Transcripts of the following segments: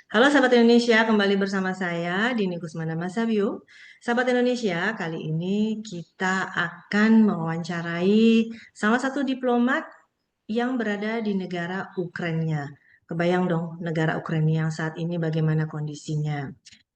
Halo sahabat Indonesia, kembali bersama saya Dini Kusmana Masabio. Sahabat Indonesia, kali ini kita akan mewawancarai salah satu diplomat yang berada di negara Ukraina. Kebayang dong negara Ukraina yang saat ini bagaimana kondisinya.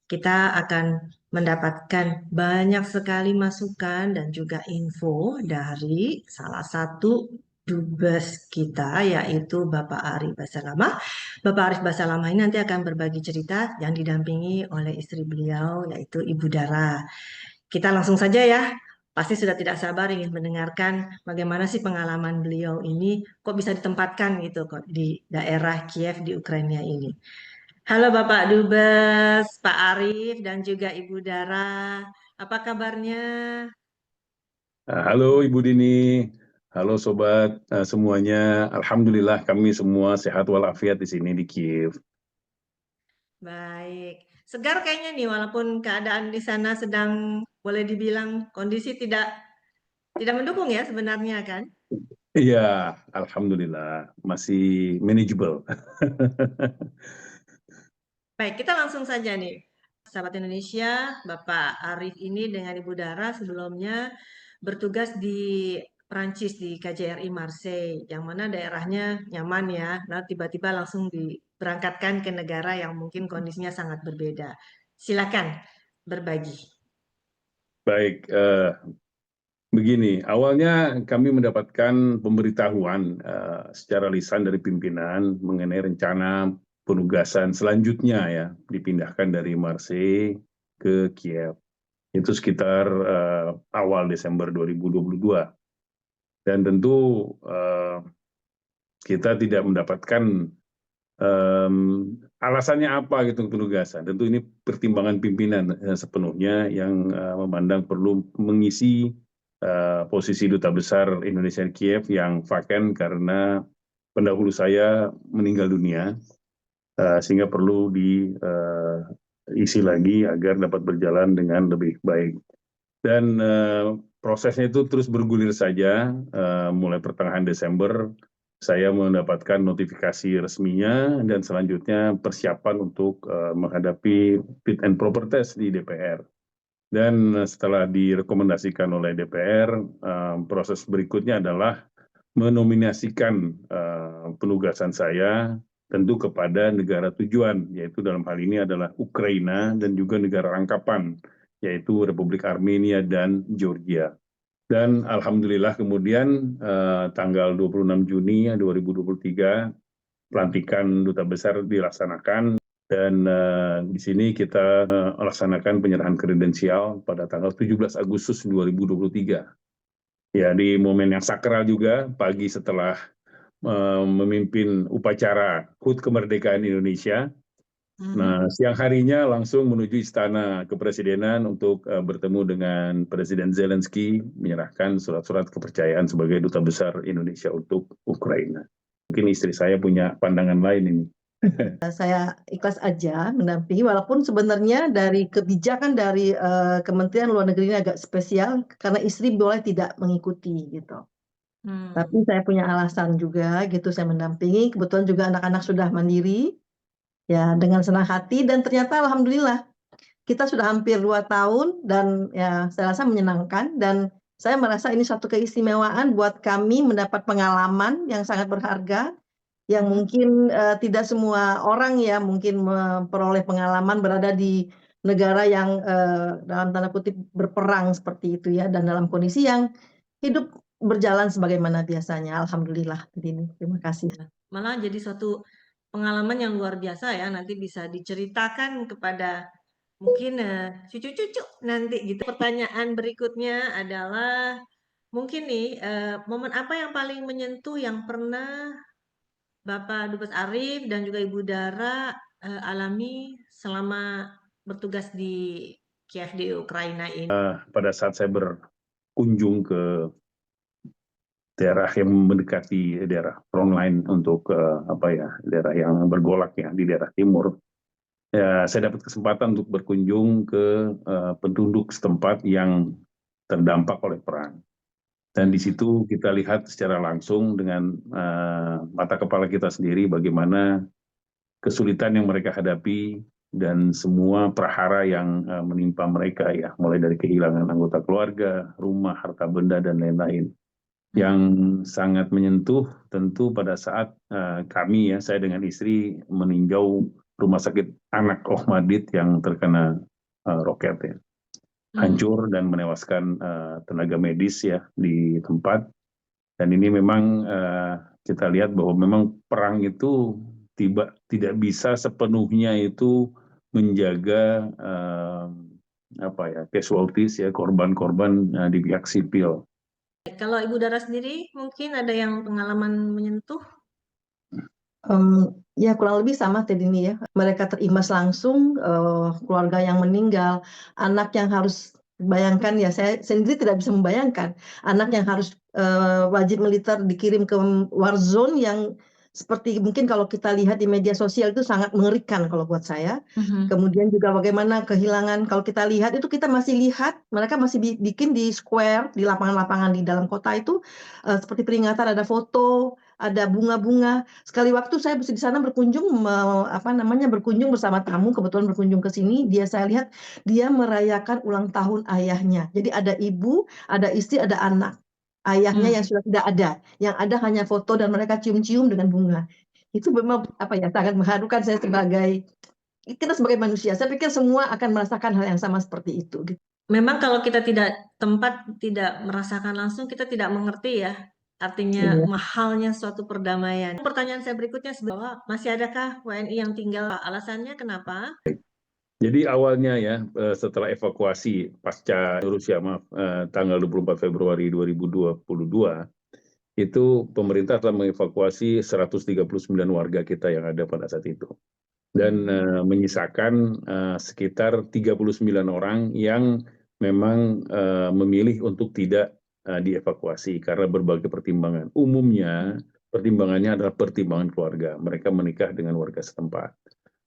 Kita akan mendapatkan banyak sekali masukan dan juga info dari salah satu dubes kita yaitu Bapak Arif Basalamah. Bapak Arif Basalamah ini nanti akan berbagi cerita yang didampingi oleh istri beliau yaitu Ibu Dara. Kita langsung saja ya. Pasti sudah tidak sabar ingin mendengarkan bagaimana sih pengalaman beliau ini kok bisa ditempatkan gitu kok di daerah Kiev di Ukraina ini. Halo Bapak Dubes, Pak Arif dan juga Ibu Dara. Apa kabarnya? Halo Ibu Dini, halo sobat semuanya. Alhamdulillah kami semua sehat walafiat di sini di Kiev. Baik. Segar kayaknya nih walaupun keadaan di sana sedang boleh dibilang kondisi tidak mendukung ya sebenarnya kan? Iya, Alhamdulillah masih manageable. Baik, kita langsung saja nih. Sahabat Indonesia, Bapak Arif ini dengan Ibu Dara sebelumnya bertugas di Prancis di KJRI Marseille, yang mana daerahnya nyaman ya. Nah, tiba-tiba langsung diberangkatkan ke negara yang mungkin kondisinya sangat berbeda. Silakan berbagi. Baik, begini, awalnya kami mendapatkan pemberitahuan secara lisan dari pimpinan mengenai rencana penugasan selanjutnya ya, dipindahkan dari Marseille ke Kiev. Itu sekitar awal Desember 2022. Dan tentu kita tidak mendapatkan alasannya apa gitu penugasan. Tentu ini pertimbangan pimpinan sepenuhnya yang memandang perlu mengisi posisi Duta Besar Indonesia di Kiev yang vacant karena pendahulu saya meninggal dunia, sehingga perlu diisi lagi agar dapat berjalan dengan lebih baik. Dan prosesnya itu terus bergulir saja. Mulai pertengahan Desember saya mendapatkan notifikasi resminya dan selanjutnya persiapan untuk menghadapi fit and proper test di DPR. Dan setelah direkomendasikan oleh DPR, proses berikutnya adalah menominasikan penugasan saya tentu kepada negara tujuan, yaitu dalam hal ini adalah Ukraina dan juga negara rangkapan, yaitu Republik Armenia dan Georgia. Dan alhamdulillah kemudian tanggal 26 Juni 2023 pelantikan duta besar dilaksanakan dan di sini kita laksanakan penyerahan kredensial pada tanggal 17 Agustus 2023. Ya, di momen yang sakral juga pagi setelah memimpin upacara HUT kemerdekaan Indonesia. Nah, siang harinya langsung menuju Istana Kepresidenan untuk bertemu dengan Presiden Zelensky, menyerahkan surat-surat kepercayaan sebagai Duta Besar Indonesia untuk Ukraina. Mungkin istri saya punya pandangan lain ini. Saya ikhlas aja mendampingi, walaupun sebenarnya dari kebijakan dari Kementerian Luar Negeri ini agak spesial karena istri boleh tidak mengikuti gitu. Tapi saya punya alasan juga gitu, saya mendampingi. Kebetulan juga anak-anak sudah mandiri, ya dengan senang hati dan ternyata alhamdulillah kita sudah hampir 2 tahun dan ya saya rasa menyenangkan dan saya merasa ini satu keistimewaan buat kami mendapat pengalaman yang sangat berharga yang mungkin tidak semua orang ya mungkin memperoleh pengalaman berada di negara yang dalam tanda kutip berperang seperti itu ya dan dalam kondisi yang hidup berjalan sebagaimana biasanya. Alhamdulillah. Terima kasih. Malah jadi suatu pengalaman yang luar biasa ya, nanti bisa diceritakan kepada mungkin cucu-cucu nanti gitu. Pertanyaan berikutnya adalah mungkin nih momen apa yang paling menyentuh yang pernah Bapak Dubes Arif dan juga Ibu Dara alami selama bertugas di Kiev di Ukraina ini. Pada saat saya berkunjung ke daerah yang mendekati daerah frontline untuk daerah yang bergolak ya di daerah timur, ya, saya dapat kesempatan untuk berkunjung ke penduduk setempat yang terdampak oleh perang. Dan di situ kita lihat secara langsung dengan mata kepala kita sendiri bagaimana kesulitan yang mereka hadapi dan semua prahara yang menimpa mereka ya, mulai dari kehilangan anggota keluarga, rumah, harta benda dan lain-lain. Yang sangat menyentuh tentu pada saat kami ya, saya dengan istri meninjau rumah sakit anak Ohmadid yang terkena roket ya. Hancur dan menewaskan tenaga medis ya di tempat. Dan ini memang kita lihat bahwa memang perang itu tidak bisa sepenuhnya itu menjaga casualties ya, korban-korban di pihak sipil. Kalau Ibu Dara sendiri mungkin ada yang pengalaman menyentuh? Ya kurang lebih sama tadi ini ya. Mereka terimbas langsung, keluarga yang meninggal, anak yang harus bayangkan ya, saya sendiri tidak bisa membayangkan anak yang harus wajib militer dikirim ke war zone yang seperti mungkin kalau kita lihat di media sosial itu sangat mengerikan kalau buat saya. Kemudian juga bagaimana kehilangan, kalau kita lihat itu kita masih lihat mereka masih bikin di square, di lapangan-lapangan di dalam kota itu seperti peringatan, ada foto, ada bunga-bunga. Sekali waktu saya di sana berkunjung berkunjung bersama tamu, kebetulan berkunjung ke sini, saya lihat dia merayakan ulang tahun ayahnya. Jadi ada ibu, ada istri, ada anak. Ayahnya yang sudah tidak ada, yang ada hanya foto dan mereka cium-cium dengan bunga. Itu memang sangat mengharukan saya kita sebagai manusia. Saya pikir semua akan merasakan hal yang sama seperti itu. Memang kalau kita tidak merasakan langsung, kita tidak mengerti ya artinya mahalnya suatu perdamaian. Pertanyaan saya berikutnya bahwa masih adakah WNI yang tinggal? Alasannya kenapa? Jadi awalnya ya, setelah evakuasi pasca Rusia, tanggal 24 Februari 2022, itu pemerintah telah mengevakuasi 139 warga kita yang ada pada saat itu. Dan menyisakan sekitar 39 orang yang memang memilih untuk tidak dievakuasi karena berbagai pertimbangan. Umumnya pertimbangannya adalah pertimbangan keluarga. Mereka menikah dengan warga setempat.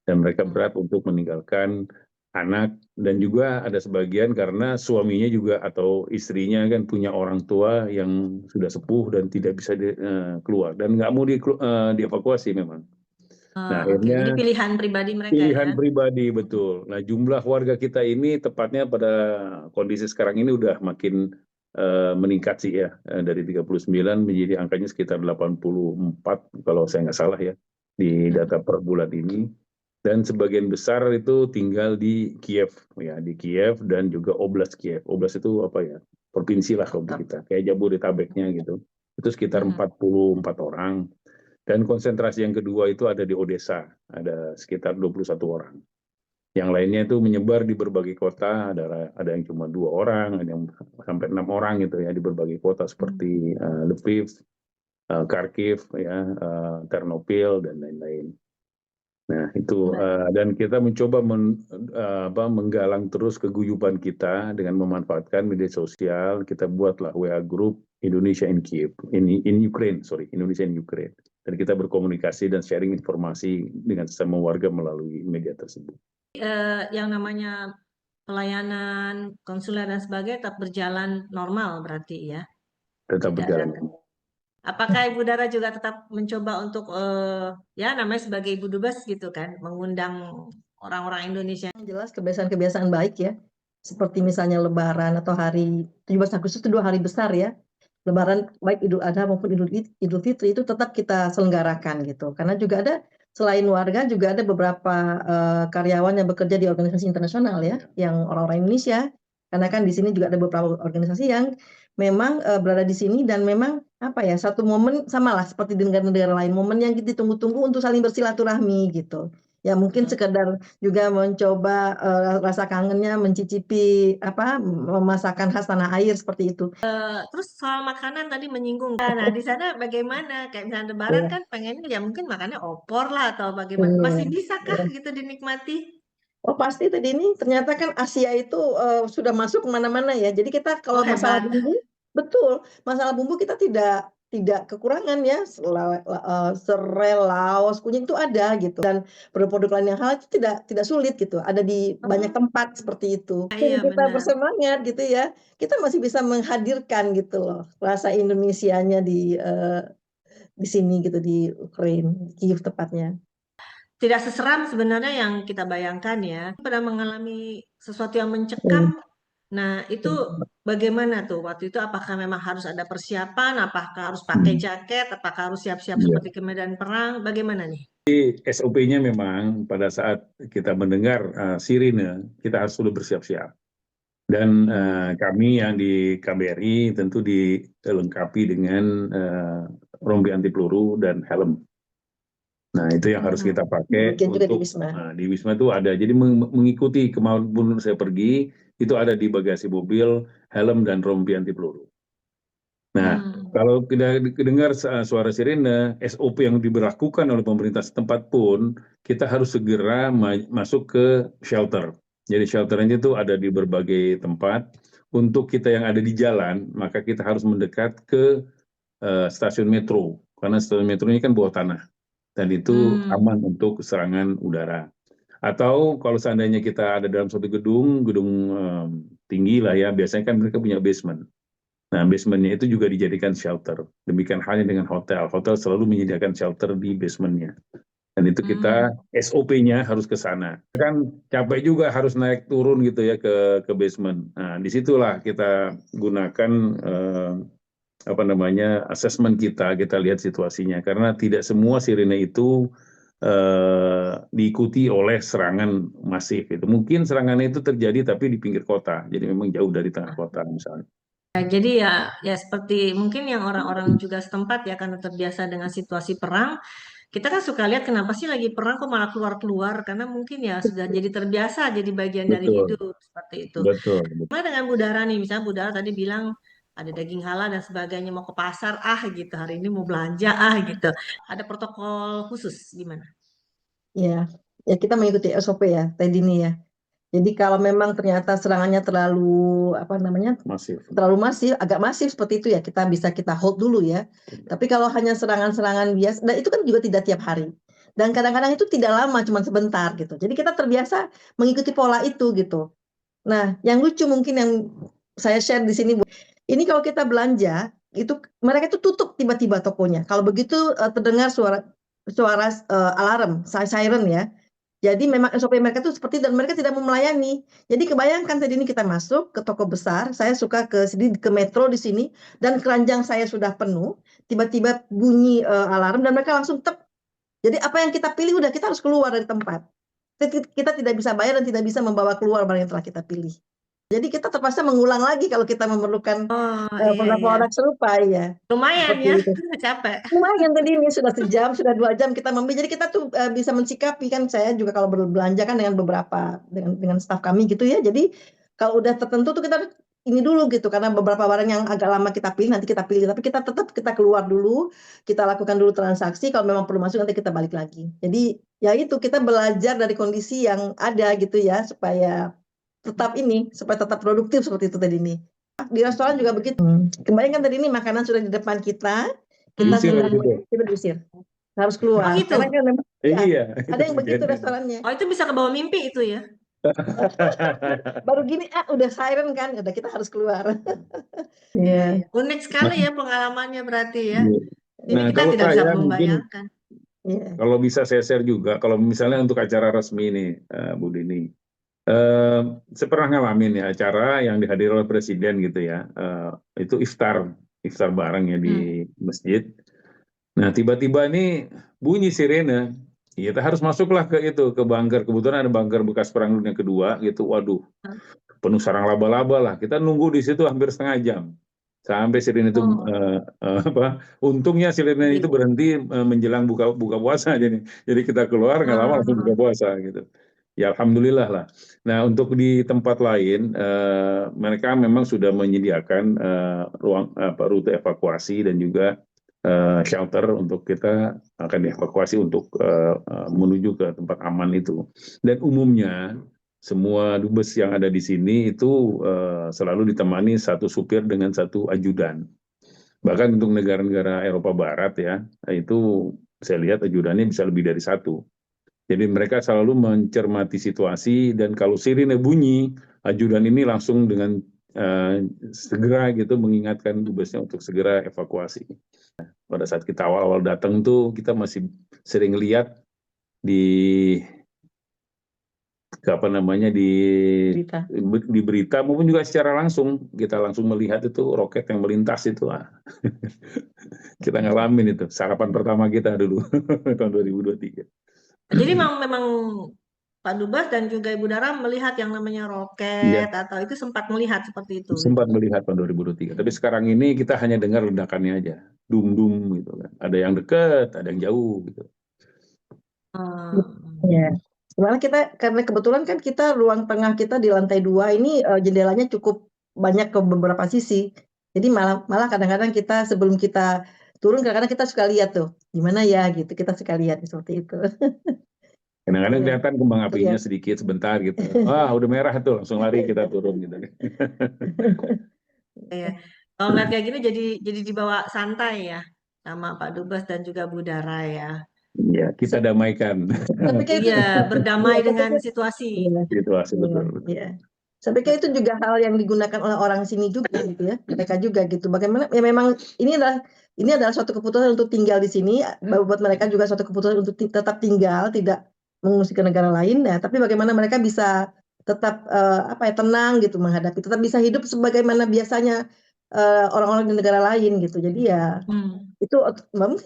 Dan mereka berat untuk meninggalkan anak, dan juga ada sebagian karena suaminya juga atau istrinya kan punya orang tua yang sudah sepuh dan tidak bisa keluar dan nggak mau dievakuasi memang. Nah, akhirnya Jadi pilihan pribadi mereka pilihan ya. pribadi, betul. Nah, jumlah warga kita ini tepatnya pada kondisi sekarang ini udah makin meningkat sih ya, dari 39 menjadi angkanya sekitar 84 kalau saya nggak salah ya di data per bulan ini. Dan sebagian besar itu tinggal di Kiev ya, di Kiev dan juga Oblast Kiev. Oblast itu apa ya? Provinsi lah kalau di kita, kayak Jabodetabeknya gitu. Itu sekitar 44 orang. Dan konsentrasi yang kedua itu ada di Odessa, ada sekitar 21 orang. Yang lainnya itu menyebar di berbagai kota, ada yang cuma 2 orang, ada yang sampai 6 orang gitu ya di berbagai kota seperti Lviv, Kharkiv, ya, Ternopil dan lain-lain. Nah itu dan kita mencoba menggalang terus keguyuban kita dengan memanfaatkan media sosial. Kita buatlah WA group Indonesia in Kiev, Indonesia in Ukraine. Dan kita berkomunikasi dan sharing informasi dengan sesama warga melalui media tersebut. Yang namanya pelayanan konsuler dan sebagainya tetap berjalan normal berarti ya? Tetap berjalan. Apakah Ibu Dara juga tetap mencoba untuk ya namanya sebagai Ibu Dubes gitu kan, mengundang orang-orang Indonesia? Yang jelas kebiasaan-kebiasaan baik ya, seperti misalnya Lebaran atau hari 17 Agustus itu 2 hari besar ya. Lebaran baik Idul Adha maupun Idul Fitri itu tetap kita selenggarakan gitu. Karena juga ada selain warga juga ada beberapa karyawan yang bekerja di organisasi internasional ya, yang orang-orang Indonesia. Karena kan di sini juga ada beberapa organisasi yang memang berada di sini dan memang satu momen samalah seperti di negara-negara lain, momen yang ditunggu-tunggu untuk saling bersilaturahmi gitu. Ya mungkin sekedar juga mencoba rasa kangennya mencicipi masakan khas tanah air seperti itu. Terus soal makanan tadi menyinggung. Nah, di sana bagaimana? Kayak misalnya Lebaran kan pengennya ya mungkin makannya opor lah atau bagaimana. Masih bisakah gitu dinikmati? Oh pasti tadi ini ternyata kan Asia itu sudah masuk kemana-mana ya. Jadi kita kalau masalah bumbu, betul, masalah bumbu kita tidak kekurangan ya. Serai, laos, kunyit itu ada gitu. Dan produk-produk lain yang halal itu tidak sulit gitu. Ada di banyak tempat seperti itu. Iya, Kita benar. bersemangat gitu ya. Kita masih bisa menghadirkan gitu loh rasa Indonesianya di sini gitu di Ukraina, Kiev tepatnya. tidak seseram sebenarnya yang kita bayangkan ya. Pernah mengalami sesuatu yang Hmm. mencekam. Nah, itu bagaimana tuh waktu itu? Apakah memang harus ada persiapan? Apakah harus pakai jaket? Apakah harus siap-siap Iya. seperti ke medan perang? Bagaimana nih? SOP-nya memang pada saat kita mendengar sirine, kita harus dulu bersiap-siap. Dan kami yang di KBRI tentu dilengkapi dengan rompi anti peluru dan helm. Nah, itu yang harus kita pakai Demikian juga di untuk Wisma. di Wisma itu ada. Jadi mengikuti kemauan saya pergi, itu ada di bagasi mobil, helm dan rompi anti peluru. Nah, kalau kita dengar suara sirene, SOP yang diberlakukan oleh pemerintah setempat pun, kita harus segera masuk ke shelter. Jadi shelternya itu ada di berbagai tempat. Untuk kita yang ada di jalan, maka kita harus mendekat ke stasiun metro. Karena stasiun metro ini kan bawah tanah. Dan itu aman untuk serangan udara. Atau kalau seandainya kita ada dalam suatu gedung tinggi lah ya, biasanya kan mereka punya basement. Nah, basementnya itu juga dijadikan shelter. Demikian halnya dengan hotel. Hotel selalu menyediakan shelter di basementnya. Dan itu kita SOP-nya harus ke sana. Kan capek juga harus naik turun gitu ya ke basement. Nah, disitulah kita gunakan asesmen kita lihat situasinya. Karena tidak semua sirine itu diikuti oleh serangan masif. Itu mungkin serangannya itu terjadi tapi di pinggir kota. Jadi memang jauh dari tengah kota misalnya. Jadi ya seperti mungkin yang orang-orang juga setempat ya karena terbiasa dengan situasi perang, kita kan suka lihat kenapa sih lagi perang kok malah keluar-keluar karena mungkin ya sudah jadi terbiasa jadi bagian dari Betul, hidup seperti itu. betul. Gimana dengan Budara nih? Misalnya Budara tadi bilang ada daging halal dan sebagainya mau ke pasar gitu hari ini mau belanja gitu. Ada protokol khusus gimana? Ya, ya kita mengikuti SOP ya, tadi ini ya. Jadi kalau memang ternyata serangannya Masif. terlalu masif, agak masif seperti itu ya, kita hold dulu ya. Tapi kalau hanya serangan-serangan biasa, dan itu kan juga tidak tiap hari. Dan kadang-kadang itu tidak lama, cuma sebentar gitu. Jadi kita terbiasa mengikuti pola itu gitu. Nah, yang lucu mungkin yang saya share di sini, Bu. Ini kalau kita belanja, itu mereka itu tutup tiba-tiba tokonya. Kalau begitu terdengar suara suara alarm, siren ya. Jadi memang SOP mereka itu seperti dan mereka tidak mau melayani. Jadi kebayangkan tadi ini kita masuk ke toko besar, saya suka ke sini ke metro di sini dan keranjang saya sudah penuh, tiba-tiba bunyi alarm dan mereka langsung tep. Jadi apa yang kita pilih udah kita harus keluar dari tempat. Kita tidak bisa bayar dan tidak bisa membawa keluar barang yang telah kita pilih. Jadi kita terpaksa mengulang lagi kalau kita memerlukan Oh iya iya. produk serupa ya. Lumayan Seperti ya, itu. capek. Lumayan tadi ini sudah sejam, sudah 2 jam kita membeli. Jadi kita tuh bisa mensikapi kan saya juga kalau berbelanja kan dengan beberapa dengan staf kami gitu ya. Jadi kalau udah tertentu tuh kita ini dulu gitu karena beberapa barang yang agak lama kita pilih nanti kita pilih tapi kita tetap kita keluar dulu, kita lakukan dulu transaksi kalau memang perlu masuk nanti kita balik lagi. Jadi ya itu kita belajar dari kondisi yang ada gitu ya supaya supaya tetap produktif seperti itu tadi nih. Di restoran juga begitu. Kebayangkan tadi ini makanan sudah di depan kita Diusir menunggu, gitu. kita diusir. Harus Oh keluar. gitu. Karena kan memang Iya, ada yang begitu restorannya. Oh itu bisa ke bawah mimpi itu ya. Baru gini, udah siren kan, udah kita harus keluar. Iya, Iya. iya. Unik sekali ya pengalamannya berarti ya. Ini Nah, kita kalau tidak bisa saya mungkin membayangkan. Iya. kalau bisa saya share juga, kalau misalnya untuk acara resmi nih, Bu Dini, saya pernah ngalamin ya acara yang dihadiri oleh presiden gitu ya, itu iftar bareng ya di masjid. Nah, tiba-tiba ini bunyi sirene, kita harus masuklah ke bunker. Kebetulan ada bunker bekas perang dunia kedua gitu. Waduh, penuh sarang laba-laba lah. Kita nunggu di situ hampir setengah jam sampai sirene itu untungnya sirene itu berhenti menjelang buka puasa jadi kita keluar nggak lama langsung buka puasa gitu. Ya alhamdulillah lah. Nah untuk di tempat lain mereka memang sudah menyediakan rute evakuasi dan juga shelter untuk kita akan dievakuasi untuk menuju ke tempat aman itu. Dan umumnya semua dubes yang ada di sini itu selalu ditemani satu supir dengan satu ajudan. Bahkan untuk negara-negara Eropa Barat ya, itu saya lihat ajudannya bisa lebih dari satu. Jadi mereka selalu mencermati situasi dan kalau sirine bunyi, ajudan ini langsung dengan segera gitu mengingatkan dubesnya untuk segera evakuasi. Pada saat kita awal-awal datang tuh kita masih sering lihat di apa namanya Berita. di berita maupun juga secara langsung kita langsung melihat itu roket yang melintas itu. Kita ngalamin itu sarapan pertama kita dulu tahun 2023. Jadi memang Pak Dubes dan juga Ibu Dara melihat yang namanya Iya, roket atau itu sempat melihat seperti itu gitu. sempat melihat tahun 2023. Tapi sekarang ini kita hanya dengar ledakannya aja, dum gitu kan. Ada yang dekat, ada yang jauh gitu. Ya. Malah karena kebetulan kan kita ruang tengah kita di lantai 2 ini jendelanya cukup banyak ke beberapa sisi. Jadi malah kadang-kadang kita sebelum kita turun kadang-kadang kita suka lihat tuh gimana ya gitu. Kita suka lihat seperti itu. Kadang-kadang Iya. kelihatan kembang apinya Iya. sedikit sebentar gitu. Wah, udah merah tuh, langsung lari kita turun gitu. Iya. Kalau ngeliat kayak gini jadi dibawa santai ya sama Pak Dubes dan juga Bu Dara ya. Iya, kita damaikan Tapi kayak itu Iya, berdamai iya, dengan situasi. iya, situasi iya, betul. iya. Saya pikir itu juga hal yang digunakan oleh orang sini juga gitu ya. Mereka juga gitu. Bagaimana ya memang ini adalah suatu keputusan untuk tinggal di sini. Buat mereka juga suatu keputusan untuk tetap tinggal, tidak mengungsi ke negara lain. Ya, tapi bagaimana mereka bisa tetap tenang gitu menghadapi, tetap bisa hidup sebagaimana biasanya orang-orang di negara lain gitu. Jadi ya Hmm, itu mungkin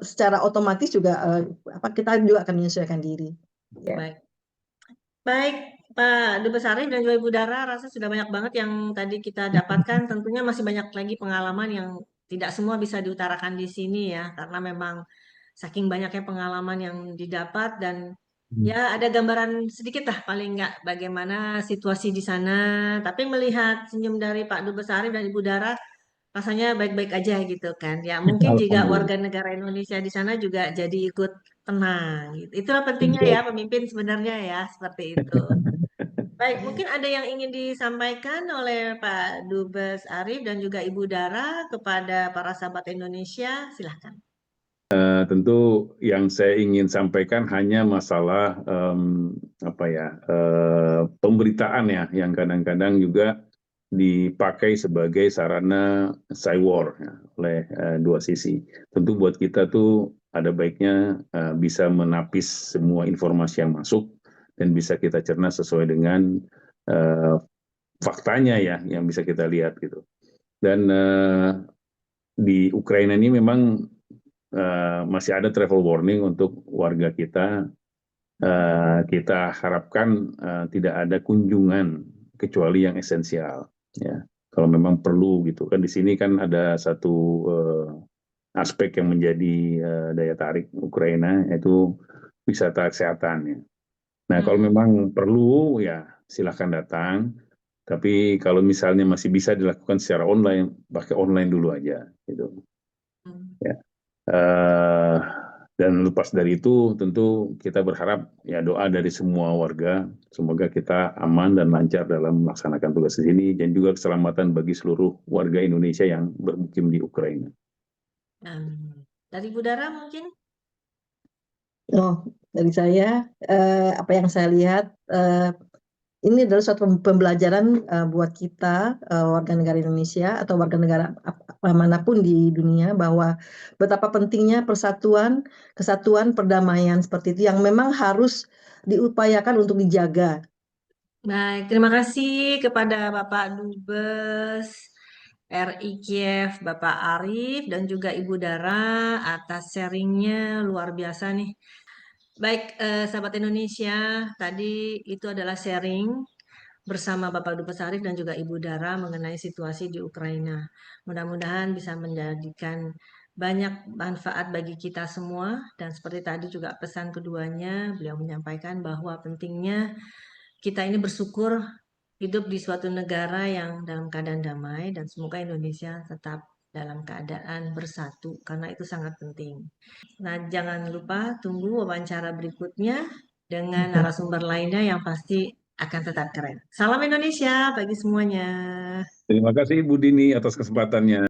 secara otomatis juga kita juga akan menyesuaikan diri. Ya. baik. Baik, Pak Dubes Arif dan juga Ibu Dara, rasa sudah banyak banget yang tadi kita dapatkan. Tentunya masih banyak lagi pengalaman yang tidak semua bisa diutarakan di sini ya, karena memang saking banyaknya pengalaman yang didapat dan ya ada gambaran sedikit lah paling nggak bagaimana situasi di sana. Tapi melihat senyum dari Pak Dubes Arif dan Ibu Dara, rasanya baik-baik aja gitu kan. Ya mungkin juga Alhamdulillah. warga negara Indonesia di sana juga jadi ikut tenang. Gitu. Itulah pentingnya ya pemimpin sebenarnya ya seperti itu. Baik, mungkin ada yang ingin disampaikan oleh Pak Dubes Arif dan juga Ibu Dara kepada para sahabat Indonesia. Silahkan. Tentu yang saya ingin sampaikan hanya masalah pemberitaan ya, yang kadang-kadang juga dipakai sebagai sarana cywar ya, oleh dua sisi. Tentu buat kita tuh ada baiknya bisa menapis semua informasi yang masuk dan bisa kita cerna sesuai dengan faktanya ya, yang bisa kita lihat gitu. Dan di Ukraina ini memang masih ada travel warning untuk warga kita. Kita harapkan tidak ada kunjungan kecuali yang esensial. Ya, kalau memang perlu gitu kan di sini kan ada satu aspek yang menjadi daya tarik Ukraina yaitu wisata kesehatan. Ya. Nah kalau memang perlu ya silahkan datang. Tapi kalau misalnya masih bisa dilakukan secara online, pakai online dulu aja. Gitu. Ya. Uh, dan lepas dari itu tentu kita berharap ya doa dari semua warga semoga kita aman dan lancar dalam melaksanakan tugas di sini dan juga keselamatan bagi seluruh warga Indonesia yang bermukim di Ukraina. Dari Budara mungkin? Oh, dari saya apa yang saya lihat ini adalah suatu pembelajaran buat kita warga negara Indonesia atau warga negara manapun di dunia bahwa betapa pentingnya persatuan, kesatuan, perdamaian seperti itu yang memang harus diupayakan untuk dijaga. Baik, terima kasih kepada Bapak Dubes RI Kiev, Bapak Arif, dan juga Ibu Dara atas sharingnya luar biasa nih. Baik, sahabat Indonesia, tadi itu adalah sharing bersama Bapak Dubes Arif dan juga Ibu Dara mengenai situasi di Ukraina. Mudah-mudahan bisa menjadikan banyak manfaat bagi kita semua dan seperti tadi juga pesan keduanya, beliau menyampaikan bahwa pentingnya kita ini bersyukur hidup di suatu negara yang dalam keadaan damai dan semoga Indonesia tetap dalam keadaan bersatu karena itu sangat penting. Nah, jangan lupa tunggu wawancara berikutnya dengan narasumber lainnya yang pasti akan tetap keren. Salam Indonesia bagi semuanya. Terima kasih Bu Dini atas kesempatannya.